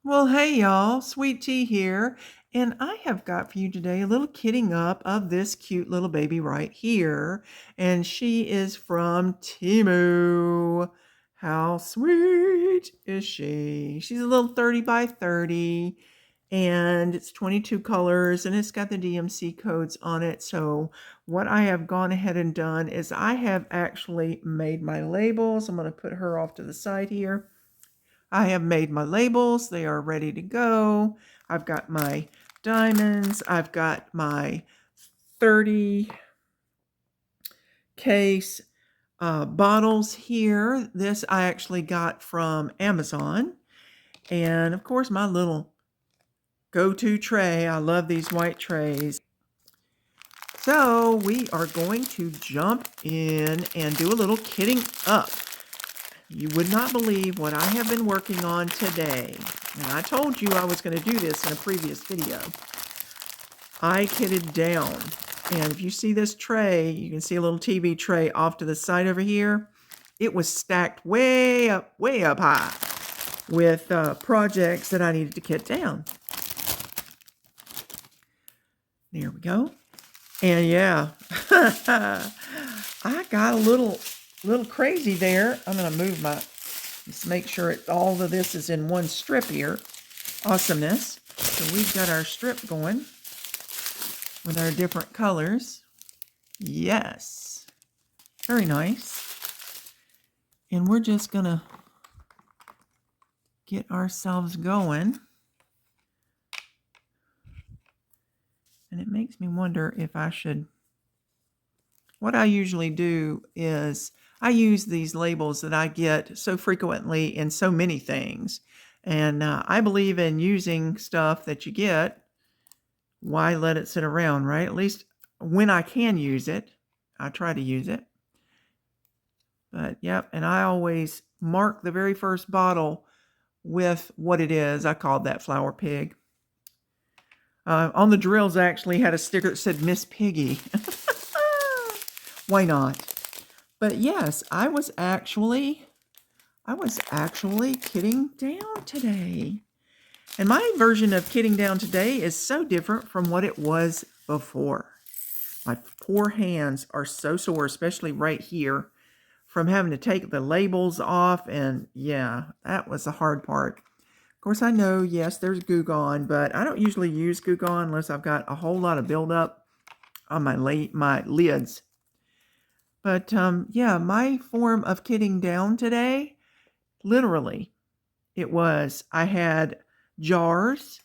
Well, hey y'all, Sweet Tea here, and I have got for you today a little kitting up of this cute little baby right here, and she is from Temu. How sweet is she? She's a little 30 by 30, and it's 22 colors, and it's got the DMC codes on it. So what I have gone ahead and done is I have actually made my labels. I'm going to put her off to the side here. I have made my labels. They are ready to go. I've got my diamonds. I've got my 30 case bottles here. This I actually got from Amazon. And of course, my little go-to tray. I love these white trays. So we are going to jump in and do a little kitting up. You would not believe what I have been working on today. And I told you I was going to do this in a previous video. I kitted down. And if you see this tray, you can see a little TV tray off to the side over here. It was stacked way up high with projects that I needed to kit down. There we go. And yeah, I got a little crazy there. I'm going to move let's make sure all of this is in one strip here. Awesomeness. So we've got our strip going with our different colors. Yes. Very nice. And we're just going to get ourselves going. And it makes me wonder if I should... What I usually do is I use these labels that I get so frequently in so many things. And I believe in using stuff that you get. Why let it sit around, right? At least when I can use it, I try to use it. But yep, and I always mark the very first bottle with what it is. I called that Flower Pig. On the drills, I actually had a sticker that said Miss Piggy. Why not? But yes, I was actually kitting down today. And my version of kitting down today is so different from what it was before. My poor hands are so sore, especially right here, from having to take the labels off. And yeah, that was the hard part. Of course, I know, yes, there's Goo Gone, but I don't usually use Goo Gone unless I've got a whole lot of buildup on my lids. But yeah, my form of kitting down today, literally, I had jars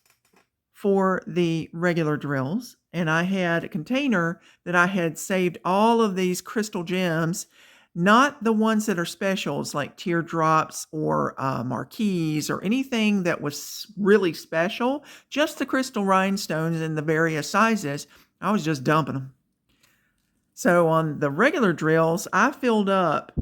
for the regular drills, and I had a container that I had saved all of these crystal gems, not the ones that are specials like teardrops or marquise or anything that was really special, just the crystal rhinestones in the various sizes. I was just dumping them. So on the regular drills, I filled up,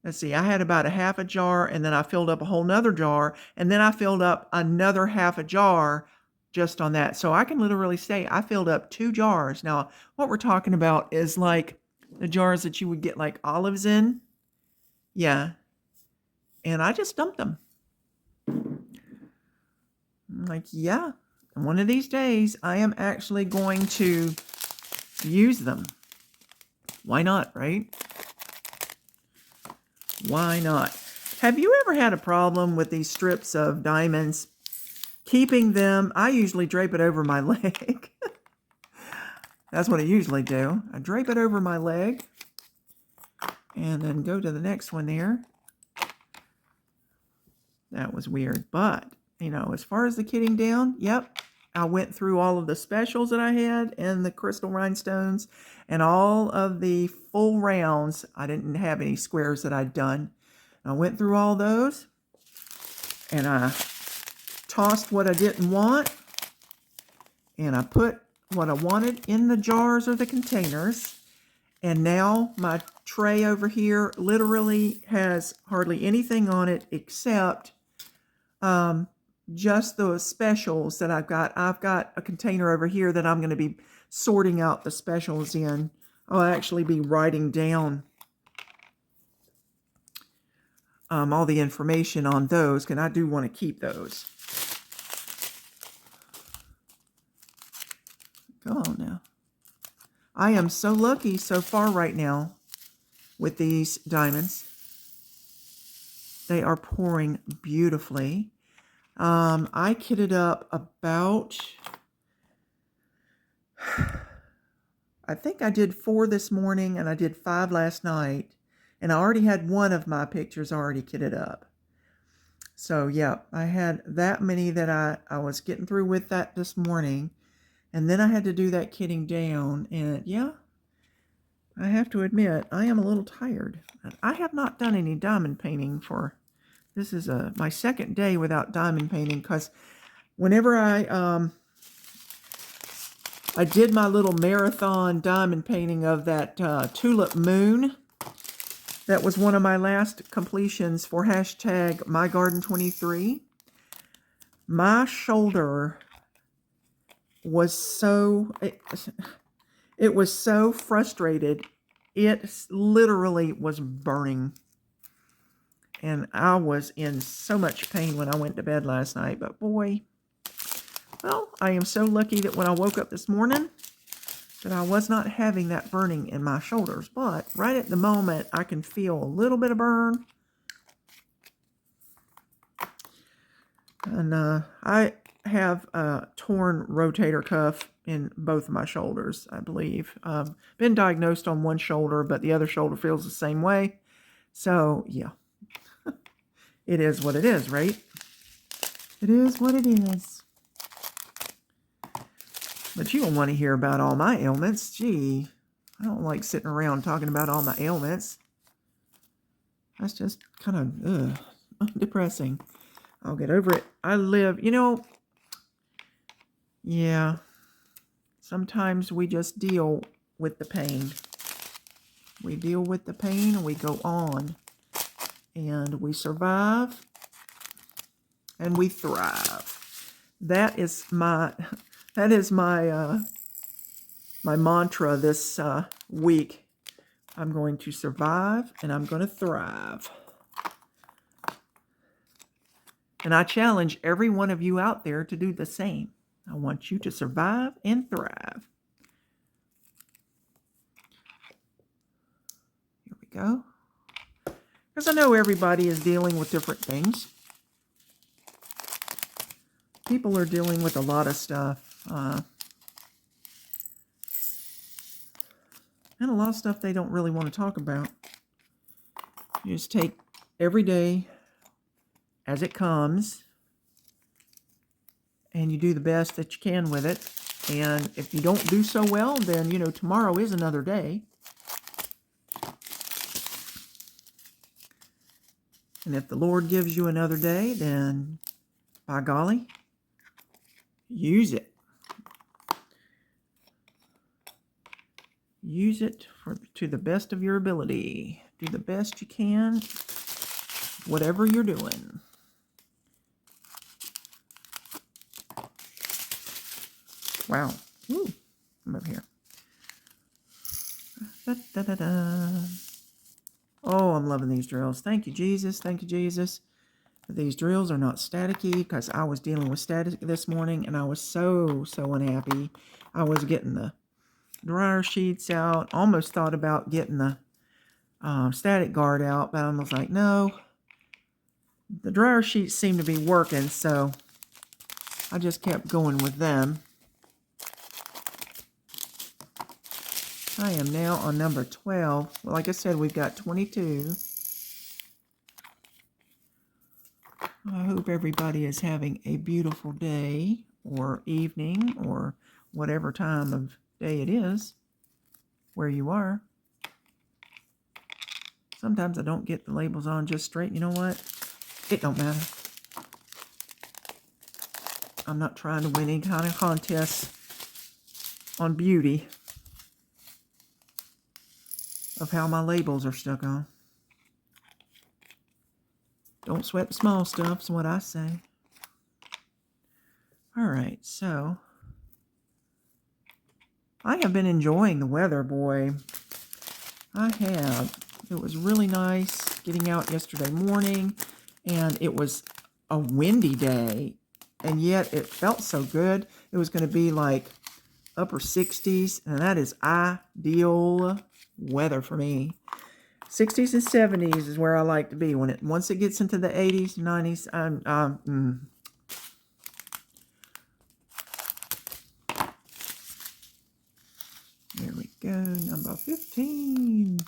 let's see, I had about a half a jar, and then I filled up a whole nother jar, and then I filled up another half a jar just on that. So I can literally say I filled up 2 jars. Now, what we're talking about is like the jars that you would get like olives in. Yeah. And I just dumped them. I'm like, yeah, one of these days I am actually going to use them. Why not, right? Why not? Have you ever had a problem with these strips of diamonds? Keeping them, I usually drape it over my leg. That's what I usually do. I drape it over my leg and then go to the next one there. That was weird. But, you know, as far as the kitting down, yep, I went through all of the specials that I had and the crystal rhinestones and all of the full rounds. I didn't have any squares that I'd done. I went through all those and I tossed what I didn't want and I put what I wanted in the jars or the containers. And now my tray over here literally has hardly anything on it except just the specials that I've got. I've got a container over here that I'm going to be sorting out the specials in. I'll actually be writing down all the information on those, because I do want to keep those. Go on now. I am so lucky so far right now with these diamonds. They are pouring beautifully. I kitted up about, I think I did 4 this morning and I did 5 last night. And I already had one of my pictures already kitted up. So yeah, I had that many that I was getting through with that this morning. And then I had to do that kitting down. And yeah, I have to admit, I am a little tired. I have not done any diamond painting for, this is my second day without diamond painting, because whenever I did my little marathon diamond painting of that tulip moon, that was one of my last completions for hashtag MyGarden23. My shoulder was so, it was so frustrated. It literally was burning. And I was in so much pain when I went to bed last night. But boy, well, I am so lucky that when I woke up this morning, that I was not having that burning in my shoulders. But right at the moment, I can feel a little bit of burn. And I have a torn rotator cuff in both of my shoulders, I believe. Been diagnosed on one shoulder, but the other shoulder feels the same way. So, yeah. It is what it is, right? It is what it is. But you don't want to hear about all my ailments. Gee, I don't like sitting around talking about all my ailments. That's just kind of depressing. I'll get over it. I live, yeah. Sometimes we just deal with the pain. We deal with the pain and we go on. And we survive. And we thrive. That is my my mantra this week. I'm going to survive and I'm going to thrive. And I challenge every one of you out there to do the same. I want you to survive and thrive. Here we go. Because I know everybody is dealing with different things. People are dealing with a lot of stuff. And a lot of stuff they don't really want to talk about. You just take every day as it comes. And you do the best that you can with it. And if you don't do so well, then, tomorrow is another day. And if the Lord gives you another day, then, by golly, use it. Use it to the best of your ability. Do the best you can, whatever you're doing. Wow. Ooh, I'm over here. Da, da, da, da. Oh, I'm loving these drills. Thank you, Jesus. Thank you, Jesus. These drills are not staticky, because I was dealing with static this morning and I was so unhappy. I was getting the dryer sheets out. Almost thought about getting the static guard out, but I was like, no. The dryer sheets seem to be working, so I just kept going with them. I am now on number 12. Well, like I said, we've got 22. I hope everybody is having a beautiful day or evening or whatever time of day it is where you are. Sometimes I don't get the labels on just straight. You know what? It don't matter. I'm not trying to win any kind of contest on beauty of how my labels are stuck on. Don't sweat the small stuff, is what I say. All right, so I have been enjoying the weather, boy. I have. It was really nice getting out yesterday morning, and it was a windy day, and yet it felt so good. It was going to be like upper 60s, and that is ideal weather for me. 60s and 70s is where I like to be. Once it gets into the 80s, 90s, There we go, number 15.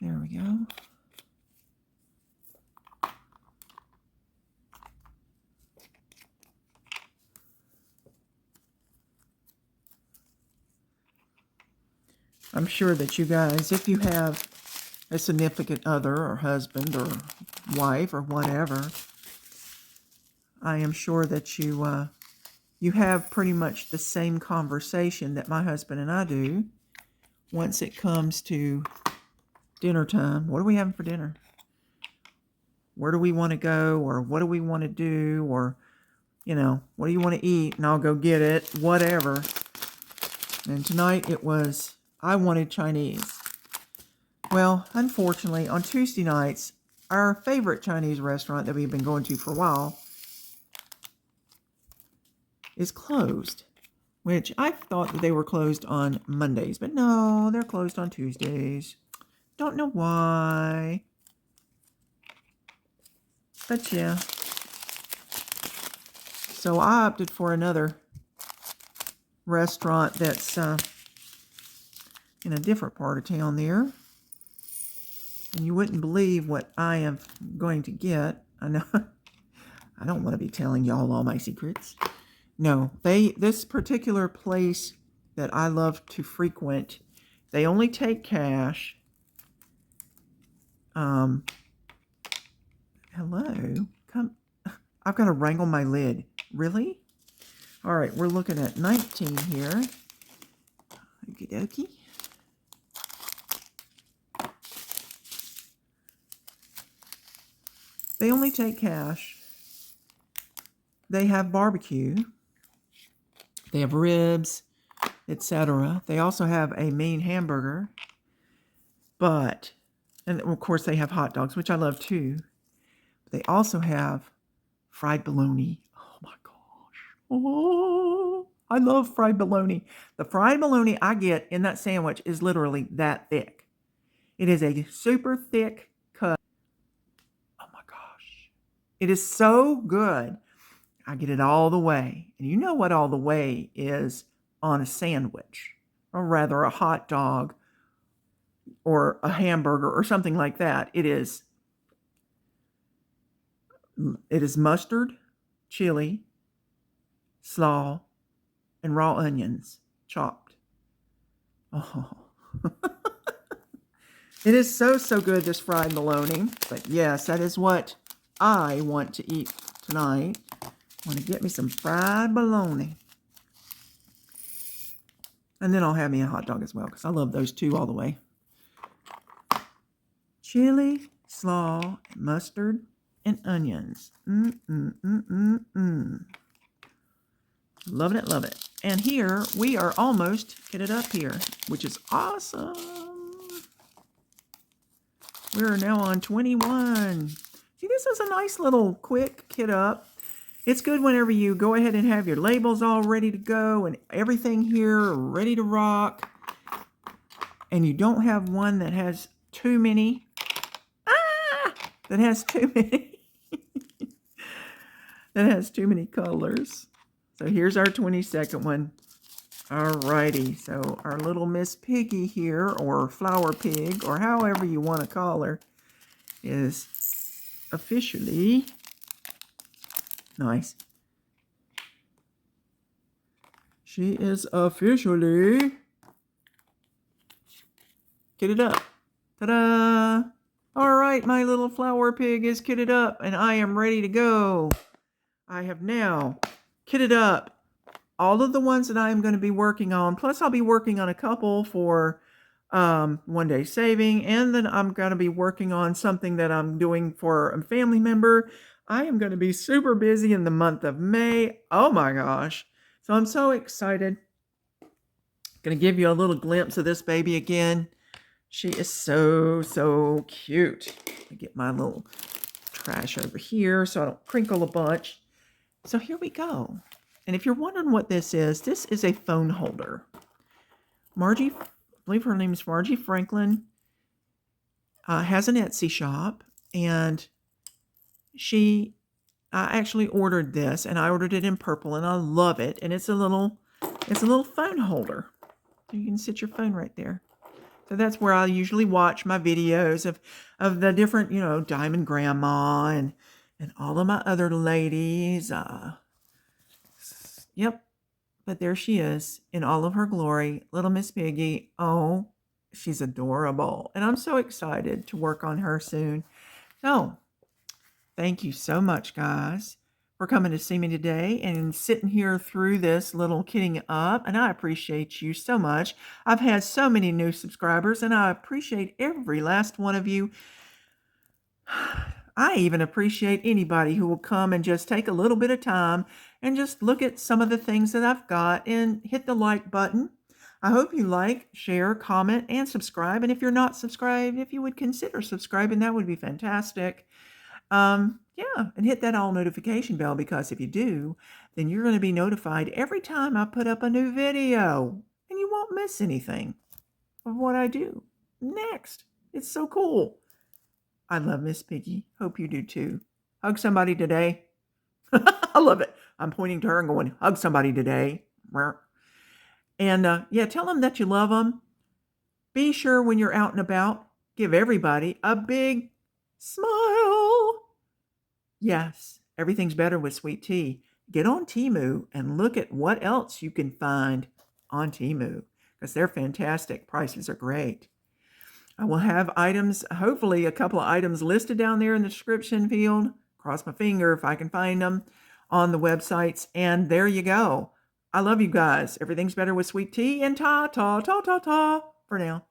There we go. I'm sure that you guys, if you have a significant other or husband or wife or whatever, I am sure that you have pretty much the same conversation that my husband and I do once it comes to dinner time. What are we having for dinner? Where do we want to go? Or what do we want to do? Or, you know, what do you want to eat? And I'll go get it, whatever. And tonight I wanted Chinese. Well, unfortunately, on Tuesday nights, our favorite Chinese restaurant that we've been going to for a while is closed, which I thought that they were closed on Mondays, but no, they're closed on Tuesdays. Don't know why, but yeah. So I opted for another restaurant that's in a different part of town there, and you wouldn't believe what I am going to get. I know I don't want to be telling y'all all my secrets. No, this particular place that I love to frequent, they only take cash. Hello, come. I've got to wrangle my lid. Really? All right, we're looking at 19 here. Okie dokie. They only take cash. They have barbecue. They have ribs, etc. They also have a main hamburger. And of course they have hot dogs, which I love too. They also have fried bologna. Oh my gosh. Oh, I love fried bologna. The fried bologna I get in that sandwich is literally that thick. It is a super thick cut. Oh my gosh. It is so good. I get it all the way. And you know what all the way is on a sandwich, or rather a hot dog or a hamburger or something like that. It is mustard, chili, slaw, and raw onions chopped. Oh. It is so good, this fried bologna. But yes, that is what I want to eat tonight. I want to get me some fried bologna. And then I'll have me a hot dog as well, because I love those two all the way. Chili, slaw, mustard, and onions. Loving it, love it. And here, we are almost kitted up here, which is awesome. We're now on 21. See, this is a nice little quick kit up. It's good whenever you go ahead and have your labels all ready to go and everything here ready to rock. And you don't have one that has too many. That has too many. That has too many colors. So here's our 22nd one. Alrighty, so our little Miss Piggy here, or Flower Pig, or however you want to call her, is officially nice. She is officially kitted up. Ta-da! Alright, my little Flower Pig is kitted up, and I am ready to go. I have now kitted up all of the ones that I am going to be working on. Plus, I'll be working on a couple for one day saving. And then I'm going to be working on something that I'm doing for a family member. I am going to be super busy in the month of May. Oh my gosh. So I'm so excited. Going to give you a little glimpse of this baby again. She is so cute. I get my little trash over here so I don't crinkle a bunch. So here we go. And if you're wondering what this is a phone holder. Margie, I believe her name is Margie Franklin, has an Etsy shop, and I actually ordered this, and I ordered it in purple, and I love it. And it's a little phone holder. So you can sit your phone right there. So that's where I usually watch my videos of the different, Diamond Grandma and all of my other ladies. Yep. But there she is in all of her glory, little Miss Piggy. Oh, she's adorable. And I'm so excited to work on her soon. So thank you so much, guys, for coming to see me today and sitting here through this little kitting up. And I appreciate you so much. I've had so many new subscribers, and I appreciate every last one of you. I even appreciate anybody who will come and just take a little bit of time and just look at some of the things that I've got and hit the like button. I hope you like, share, comment, and subscribe. And if you're not subscribed, if you would consider subscribing, that would be fantastic. Yeah, and hit that all notification bell, because if you do, then you're going to be notified every time I put up a new video, and you won't miss anything of what I do next. It's so cool. I love Miss Piggy. Hope you do too. Hug somebody today. I love it. I'm pointing to her and going, hug somebody today. And yeah, tell them that you love them. Be sure when you're out and about, give everybody a big smile. Yes, everything's better with sweet tea. Get on Temu and look at what else you can find on Temu, because they're fantastic. Prices are great. I will have items, hopefully a couple of items listed down there in the description field. Cross my finger if I can find them on the websites. And there you go. I love you guys. Everything's better with sweet tea, and ta for now.